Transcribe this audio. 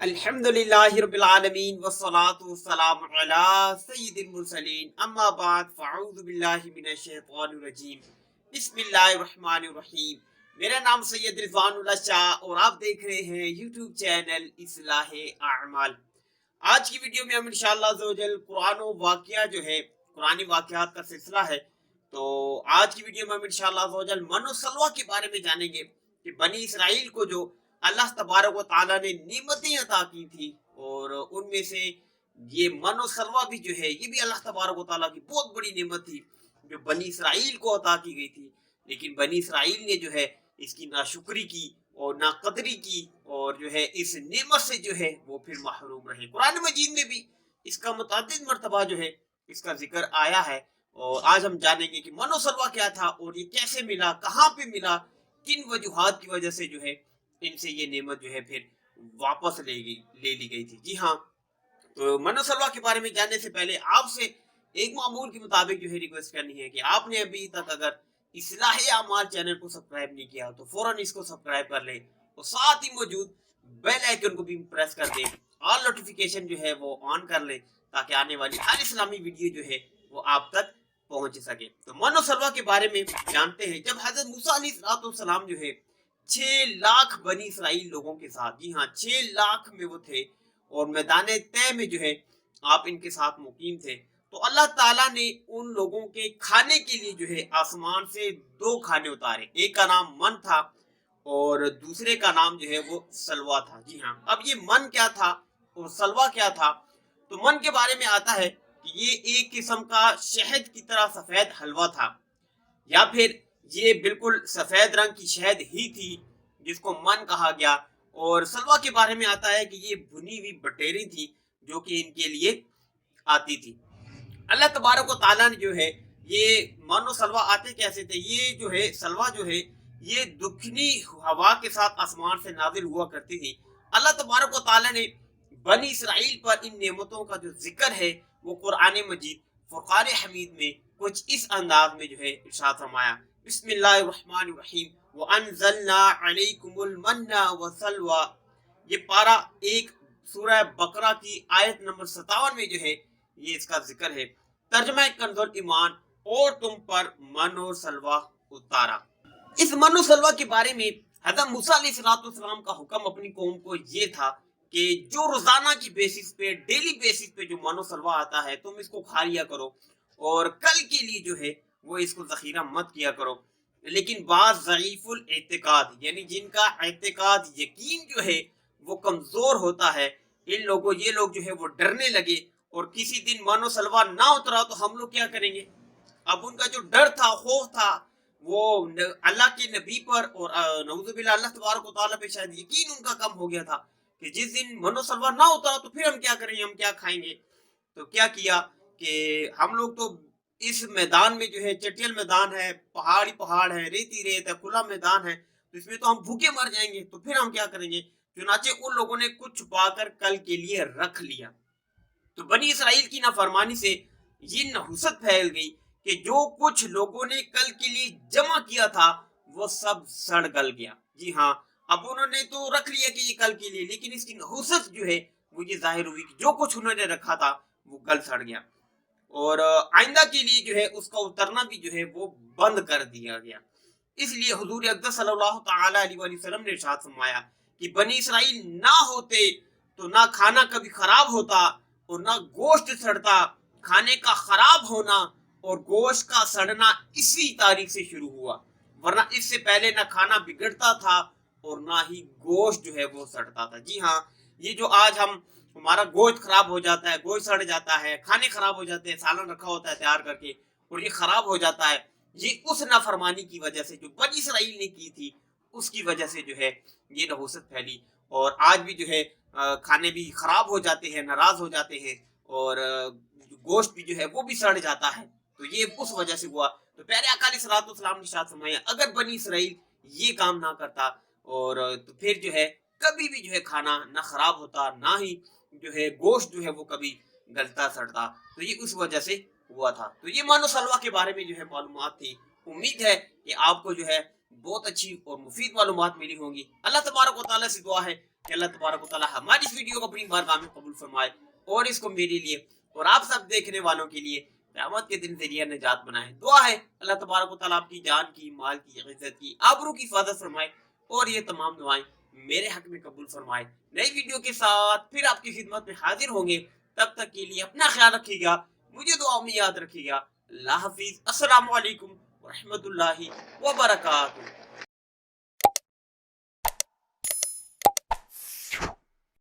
الحمدللہ رب العالمین والصلاة والسلام علی سید المرسلین اما بعد فاعوذ باللہ من الشیطان الرجیم بسم اللہ الرحمن الرحیم۔ میرا نام سید رضوان اللہ شاہ اور آپ دیکھ رہے ہیں یوٹیوب چینل اصلاح اعمال۔ آج کی ویڈیو میں ہم انشاءاللہ عزوجل قرآن و واقعہ جو ہے قرآنی واقعات کا سلسلہ ہے، تو آج کی ویڈیو میں ہم انشاءاللہ عزوجل من و سلوہ کے بارے میں جانیں گے کہ بنی اسرائیل کو جو اللہ تبارک و تعالیٰ نے نعمتیں عطا کی تھی، اور ان میں سے یہ من و سلوہ بھی جو ہے یہ بھی اللہ تبارک و تعالیٰ کی بہت بڑی نعمت تھی جو بنی اسرائیل کو عطا کی گئی تھی، لیکن بنی اسرائیل نے جو ہے اس کی ناشکری کی اور ناقدری کی، اور جو ہے اس نعمت سے جو ہے وہ پھر محروم رہے۔ قرآن مجید میں بھی اس کا متعدد مرتبہ جو ہے اس کا ذکر آیا ہے، اور آج ہم جانیں گے کہ من و سلوہ کیا تھا اور یہ کیسے ملا، کہاں پہ ملا، کن وجوہات کی وجہ سے جو ہے ان سے یہ نعمت جو ہے پھر واپس لے لی گئی تھی۔ جی ہاں، تو من و سلوہ کے بارے میں جاننے سے پہلے آپ سے ایک معمول کے مطابق جو ہے ریکویسٹ کرنی ہے کہ آپ نے ابھی تک اگر اصلاح اعمال چینل کو سبسکرائب نہیں کیا تو فوراً اس کو سبسکرائب کر لیں، اور ساتھ ہی موجود بیل آئیکن کو بھی پریس کر دیں، آل نوٹیفیکیشن جو ہے وہ آن کر لیں تاکہ آنے والی ہر اسلامی ویڈیو جو ہے وہ آپ تک پہنچ سکے۔ تو من و سلوہ کے بارے میں جانتے ہیں۔ جب حضرت موسیٰ علیہ السلام جو ہے 6 لاکھ بنی اسرائیل لوگوں کے ساتھ، جی ہاں 6 لاکھ میں وہ تھے، اور میدان طے میں جو ہے آپ ان کے ساتھ مقیم تھے، تو اللہ تعالیٰ نے ان لوگوں کے کھانے کے لیے جو ہے آسمان سے 2 کھانے اتارے، ایک کا نام من تھا اور دوسرے کا نام جو ہے وہ سلوہ تھا۔ جی ہاں، اب یہ من کیا تھا اور سلوہ کیا تھا؟ تو من کے بارے میں آتا ہے کہ یہ ایک قسم کا شہد کی طرح سفید حلوہ تھا، یا پھر یہ بالکل سفید رنگ کی شہد ہی تھی جس کو من کہا گیا، اور سلوہ کے بارے میں آتا ہے کہ یہ بھنی ہوئی بٹیریں تھی جو کہ ان کے لیے آتی تھی۔ اللہ تبارک و تعالیٰ نے جو ہے یہ من و سلوہ آتے کیسے تھے؟ یہ جو ہے سلوہ جو ہے یہ دکھنی ہوا کے ساتھ آسمان سے نازل ہوا کرتی تھی۔ اللہ تبارک و تعالیٰ نے بنی اسرائیل پر ان نعمتوں کا جو ذکر ہے وہ قرآن مجید فرقان حمید میں کچھ اس انداز میں جو ہے ارشاد فرمایا، بسم اللہ الرحمن الرحیم وَأَنزَلْنَا عَلَيْكُمُ الْمَنَّ وَالسَّلْوَىٰ۔ یہ پارہ 1 سورہ بقرہ کی آیت نمبر 57 میں جو ہے یہ اس کا ذکر ہے۔ ترجمہ کنز الایمان، اور تم پر من و سلوہ اتارا۔ اس من و سلوہ کے بارے میں حضرت موسیٰ علیہ السلام کا حکم اپنی قوم کو یہ تھا کہ جو روزانہ کی بیسس پہ، ڈیلی بیسس پہ جو من و سلوہ آتا ہے تم اس کو کھا لیا کرو، اور کل کے لیے جو ہے وہ اس کو ذخیرہ مت کیا کرو۔ لیکن بعض ضعیف الاعتقاد، یعنی جن کا اعتقاد یقین جو ہے وہ کمزور ہوتا ہے، یہ لوگ جو ہے وہ ڈرنے لگے، اور کسی دن من و سلوہ نہ اترا تو ہم لوگ کیا کریں گے؟ اب ان کا جو ڈر تھا، خوف تھا، وہ اللہ کے نبی پر اور نعوذ باللہ اللہ تبارک و تعالیٰ پہ شاید یقین ان کا کم ہو گیا تھا کہ جس دن من و سلوہ نہ اترا تو پھر ہم کیا کریں گے، ہم کیا کھائیں گے؟ تو کیا کیا کہ ہم لوگ تو اس میدان میں جو ہے چٹیل میدان ہے، پہاڑی پہاڑ ہے، ریتی ریت ہے، کھلا میدان ہے، تو اس میں تو ہم بھوکے مر جائیں گے، تو پھر ہم کیا کریں گے؟ چنانچہ ان لوگوں نے کچھ چھپا کر کل کے لیے رکھ لیا۔ تو بنی اسرائیل کی نافرمانی سے یہ نحوست پھیل گئی کہ جو کچھ لوگوں نے کل کے لیے جمع کیا تھا وہ سب سڑ گل گیا۔ جی ہاں، اب انہوں نے تو رکھ لیا کہ یہ کل کے لیے، لیکن اس کی نحوست جو ہے وہ یہ ظاہر ہوئی کہ جو کچھ انہوں نے رکھا تھا وہ گل سڑ گیا، اور آئندہ کے لیے جو ہے اس کا اترنا بھی جو ہے وہ بند کر دیا گیا۔ اس لیے حضور اقدس صلی اللہ تعالی علیہ وسلم نے ارشاد فرمایا کہ بنی اسرائیل نہ ہوتے تو نہ کھانا کبھی خراب ہوتا اور نہ گوشت سڑتا۔ کھانے کا خراب ہونا اور گوشت کا سڑنا اسی تاریخ سے شروع ہوا، ورنہ اس سے پہلے نہ کھانا بگڑتا تھا اور نہ ہی گوشت جو ہے وہ سڑتا تھا۔ جی ہاں، یہ جو آج ہمارا گوشت خراب ہو جاتا ہے، گوشت سڑ جاتا ہے، کھانے خراب ہو جاتے ہیں، سالن رکھا ہوتا ہے تیار کر کے اور یہ خراب ہو جاتا ہے، یہ اس نافرمانی کی وجہ سے جو بنی اسرائیل نے کی تھی اس کی وجہ سے جو ہے یہ نحوست پھیلی، اور آج بھی جو ہے کھانے بھی خراب ہو جاتے ہیں، ناراض ہو جاتے ہیں، اور گوشت بھی جو ہے وہ بھی سڑ جاتا ہے، تو یہ اس وجہ سے ہوا۔ تو پیارے آقا علیہ الصلوۃ والسلام نے ارشاد فرمایا اگر بنی اسرائیل یہ کام نہ کرتا اور تو پھر جو ہے کبھی بھی جو ہے کھانا نہ خراب ہوتا، نہ ہی جو ہے گوشت جو ہے وہ کبھی گلتا سڑتا، تو یہ اس وجہ سے ہوا تھا۔ تو یہ من و سلوہ کے بارے میں جو ہے معلومات تھی۔ امید ہے کہ آپ کو جو ہے بہت اچھی اور مفید معلومات ملی ہوں گی۔ اللہ تبارک و تعالیٰ سے دعا ہے کہ اللہ تبارک و تعالیٰ ہماری اس ویڈیو کو اپنی بارگاہ میں قبول فرمائے اور اس کو میرے لیے اور آپ سب دیکھنے والوں کے لیے قیامت کے دن ذریعہ نجات بنائے۔ دعا ہے اللہ تبارک و تعالیٰ آپ کی جان کی، مال کی، عزت کی، آبرو کی حفاظت فرمائے اور یہ تمام دعائیں میرے حق میں قبول فرمائے۔ نئی ویڈیو کے ساتھ پھر آپ کی خدمت میں حاضر ہوں گے، تب تک کے لیے اپنا خیال رکھیے گا، مجھے دعاؤں میں یاد رکھیے گا۔ اللہ حافظ، السلام علیکم ورحمۃ اللہ وبرکاتہ۔